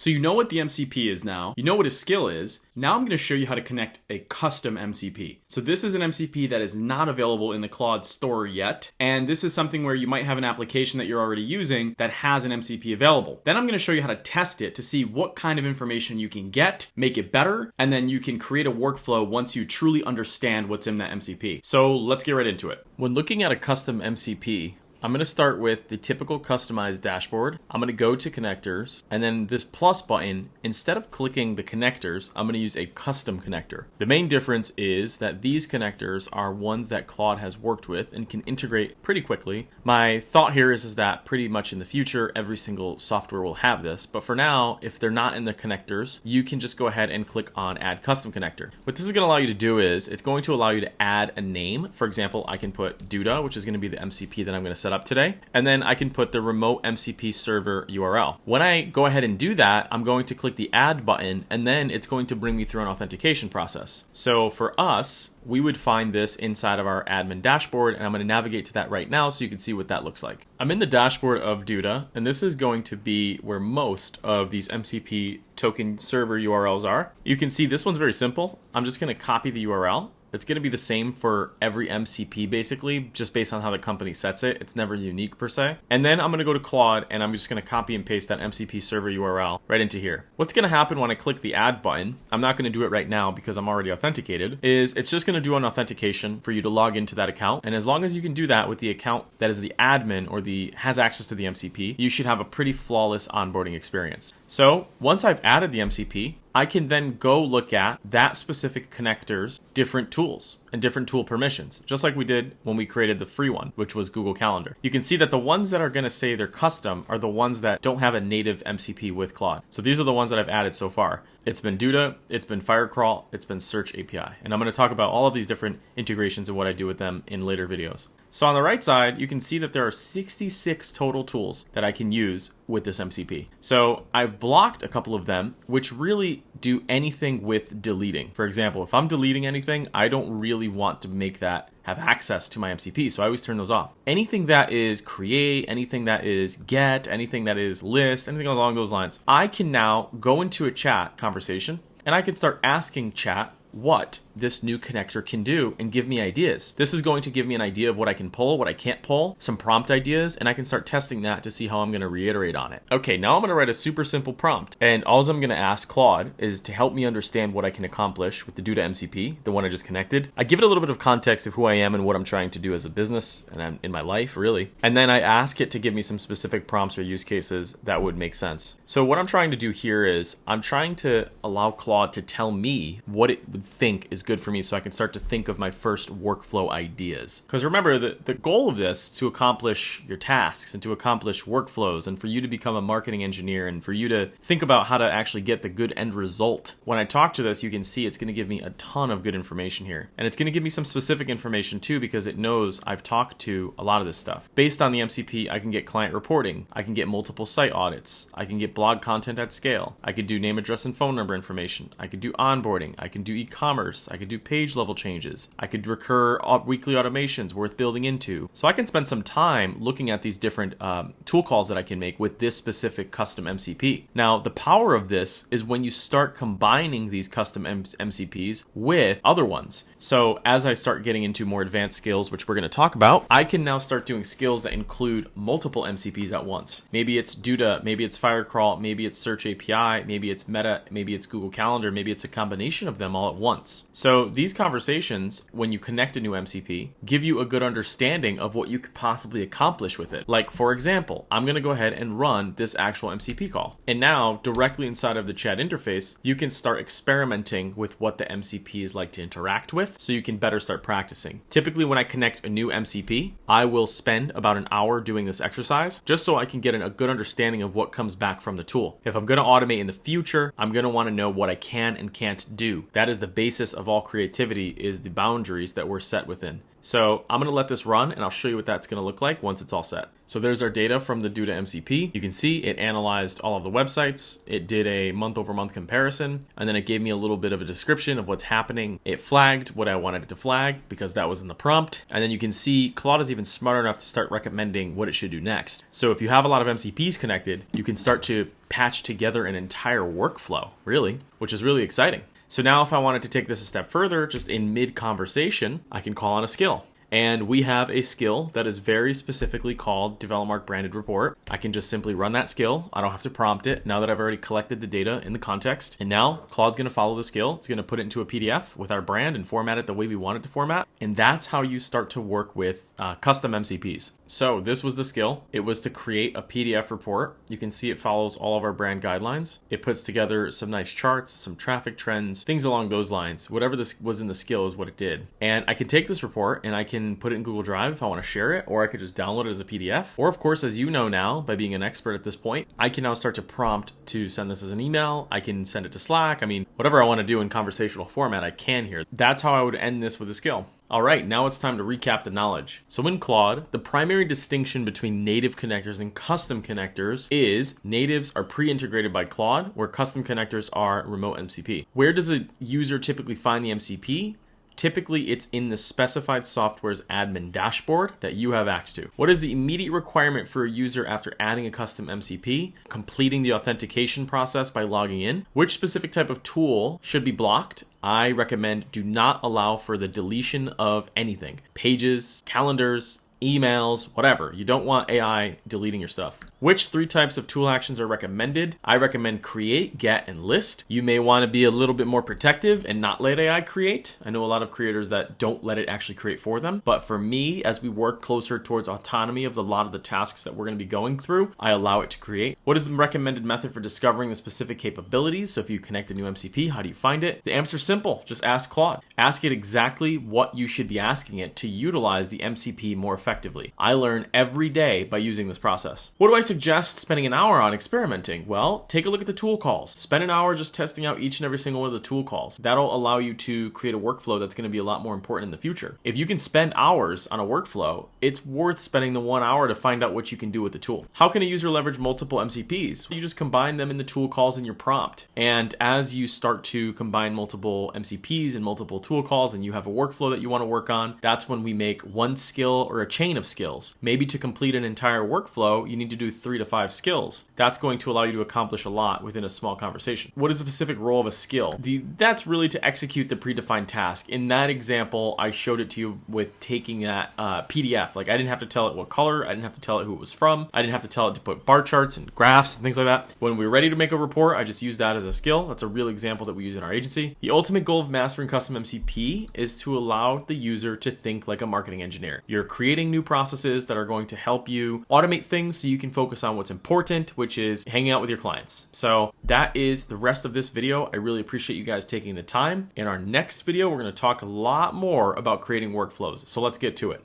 So you know what the MCP is now, you know what a skill is. Now I'm going to show you how to connect a custom MCP. So this is an MCP that is not available in the Claude store yet. And this is something where you might have an application that you're already using that has an MCP available. Then I'm going to show you how to test it to see what kind of information you can get, make it better, and then you can create a workflow once you truly understand what's in that MCP. So let's get right into it. When looking at a custom MCP, I'm going to start with the typical customized dashboard. I'm going to go to connectors, and then this plus button, instead of clicking the connectors, I'm going to use a custom connector. The main difference is that these connectors are ones that Claude has worked with and can integrate pretty quickly. My thought here is that pretty much in the future, every single software will have this. But for now, if they're not in the connectors, you can just go ahead and click on Add Custom Connector. What this is going to allow you to do is it's going to allow you to add a name. For example, I can put Duda, which is going to be the MCP that I'm going to set up today, and then I can put the remote MCP server URL. When I go ahead and do that, I'm going to click the add button, and then it's going to bring me through an authentication process. So for us, we would find this inside of our admin dashboard, and I'm going to navigate to that right now so you can see what that looks like. I'm in the dashboard of Duda, and this is going to be where most of these MCP token server URLs are. You can see this one's very simple. I'm just going to copy the URL. It's going to be the same for every MCP basically, just based on how the company sets it. It's never unique per se. And then I'm going to go to Claude and I'm just going to copy and paste that MCP server URL right into here. What's going to happen when I click the add button, I'm not going to do it right now because I'm already authenticated, is it's just going to do an authentication for you to log into that account. And as long as you can do that with the account that is the admin or has access to the MCP, you should have a pretty flawless onboarding experience. So once I've added the MCP, I can then go look at that specific connector's different tools and different tool permissions, just like we did when we created the free one, which was Google Calendar. You can see that the ones that are going to say they're custom are the ones that don't have a native MCP with Claude. So these are the ones that I've added so far. It's been Duda, it's been Firecrawl, it's been Search API. And I'm going to talk about all of these different integrations and what I do with them in later videos. So on the right side, you can see that there are 66 total tools that I can use with this MCP. So I've blocked a couple of them, which really do anything with deleting. For example, if I'm deleting anything, I don't really want to make that have access to my MCP, so I always turn those off. Anything that is create, anything that is get, anything that is list, anything along those lines, I can now go into a chat conversation and I can start asking chat what this new connector can do and give me ideas. This is going to give me an idea of what I can pull, what I can't pull, some prompt ideas, and I can start testing that to see how I'm going to reiterate on it. Okay, now I'm going to write a super simple prompt, and all I'm going to ask Claude is to help me understand what I can accomplish with the Duda MCP, the one I just connected. I give it a little bit of context of who I am and what I'm trying to do as a business and in my life, really. And then I ask it to give me some specific prompts or use cases that would make sense. So what I'm trying to do here is I'm trying to allow Claude to tell me what it would think is good for me so I can start to think of my first workflow ideas. Because remember, the goal of this is to accomplish your tasks and to accomplish workflows and for you to become a marketing engineer and for you to think about how to actually get the good end result. When I talk to this, you can see it's going to give me a ton of good information here. And it's going to give me some specific information too because it knows I've talked to a lot of this stuff. Based on the MCP, I can get client reporting. I can get multiple site audits. I can get blog content at scale. I could do name, address, and phone number information. I could do onboarding. I can do e-commerce. I could do page level changes. I could recur weekly automations worth building into. So I can spend some time looking at these different tool calls that I can make with this specific custom MCP. Now, the power of this is when you start combining these custom MCPs with other ones. So as I start getting into more advanced skills, which we're going to talk about, I can now start doing skills that include multiple MCPs at once. Maybe it's Duda, maybe it's Firecrawl, maybe it's Search API, maybe it's Meta, maybe it's Google Calendar, maybe it's a combination of them all at once. So these conversations, when you connect a new MCP, give you a good understanding of what you could possibly accomplish with it. Like, for example, I'm going to go ahead and run this actual MCP call. And now, directly inside of the chat interface, you can start experimenting with what the MCPs like to interact with so you can better start practicing. Typically, when I connect a new MCP, I will spend about an hour doing this exercise just so I can get a good understanding of what comes back from the tool. If I'm going to automate in the future, I'm going to want to know what I can and can't do. That is the basis of all creativity, is the boundaries that we're set within. So I'm going to let this run and I'll show you what that's going to look like once it's all set. So there's our data from the Duda MCP. You can see it analyzed all of the websites. It did a month over month comparison, and then it gave me a little bit of a description of what's happening. It flagged what I wanted it to flag because that was in the prompt. And then you can see Claude is even smart enough to start recommending what it should do next. So if you have a lot of MCPs connected, you can start to patch together an entire workflow, really, which is really exciting. So now if I wanted to take this a step further, just in mid-conversation, I can call on a skill. And we have a skill that is very specifically called DevelopMark Branded Report. I can just simply run that skill. I don't have to prompt it now that I've already collected the data in the context. And now Claude's going to follow the skill. It's going to put it into a PDF with our brand and format it the way we want it to format. And that's how you start to work with custom MCPs. So this was the skill. It was to create a PDF report. You can see it follows all of our brand guidelines. It puts together some nice charts, some traffic trends, things along those lines. Whatever this was in the skill is what it did. And I can take this report and I can put it in Google Drive if I want to share it, or I could just download it as a PDF. Or of course, as you know now, by being an expert at this point, I can now start to prompt to send this as an email. I can send it to Slack. I mean, whatever I want to do in conversational format, I can here. That's how I would end this with a skill. All right, now it's time to recap the knowledge. So in Claude, the primary distinction between native connectors and custom connectors is natives are pre-integrated by Claude, where custom connectors are remote MCP. Where does a user typically find the MCP? Typically, it's in the specified software's admin dashboard that you have access to. What is the immediate requirement for a user after adding a custom MCP? Completing the authentication process by logging in. Which specific type of tool should be blocked? I recommend do not allow for the deletion of anything. Pages, calendars, emails, whatever. You don't want AI deleting your stuff. Which 3 types of tool actions are recommended? I recommend create, get, and list. You may want to be a little bit more protective and not let AI create. I know a lot of creators that don't let it actually create for them. But for me, as we work closer towards autonomy of a lot of the tasks that we're going to be going through, I allow it to create. What is the recommended method for discovering the specific capabilities? So if you connect a new MCP, how do you find it? The answer is simple. Just ask Claude. Ask it exactly what you should be asking it to utilize the MCP more effectively. I learn every day by using this process. What do I suggest spending an hour on experimenting? Well, take a look at the tool calls. Spend an hour just testing out each and every single one of the tool calls. That'll allow you to create a workflow that's going to be a lot more important in the future. If you can spend hours on a workflow, it's worth spending the 1 hour to find out what you can do with the tool. How can a user leverage multiple MCPs? You just combine them in the tool calls in your prompt. And as you start to combine multiple MCPs and multiple tool calls and you have a workflow that you want to work on, that's when we make one skill or a chain of skills. Maybe to complete an entire workflow, you need to do 3 to 5 skills. That's going to allow you to accomplish a lot within a small conversation. What is the specific role of a skill? That's really to execute the predefined task. In that example, I showed it to you with taking that PDF. Like I didn't have to tell it what color, I didn't have to tell it who it was from, I didn't have to tell it to put bar charts and graphs and things like that. When we're ready to make a report, I just use that as a skill. That's a real example that we use in our agency. The ultimate goal of mastering custom MCP is to allow the user to think like a marketing engineer. You're creating new processes that are going to help you automate things so you can focus on what's important, which is hanging out with your clients. So that is the rest of this video. I really appreciate you guys taking the time. In our next video, we're going to talk a lot more about creating workflows. So let's get to it.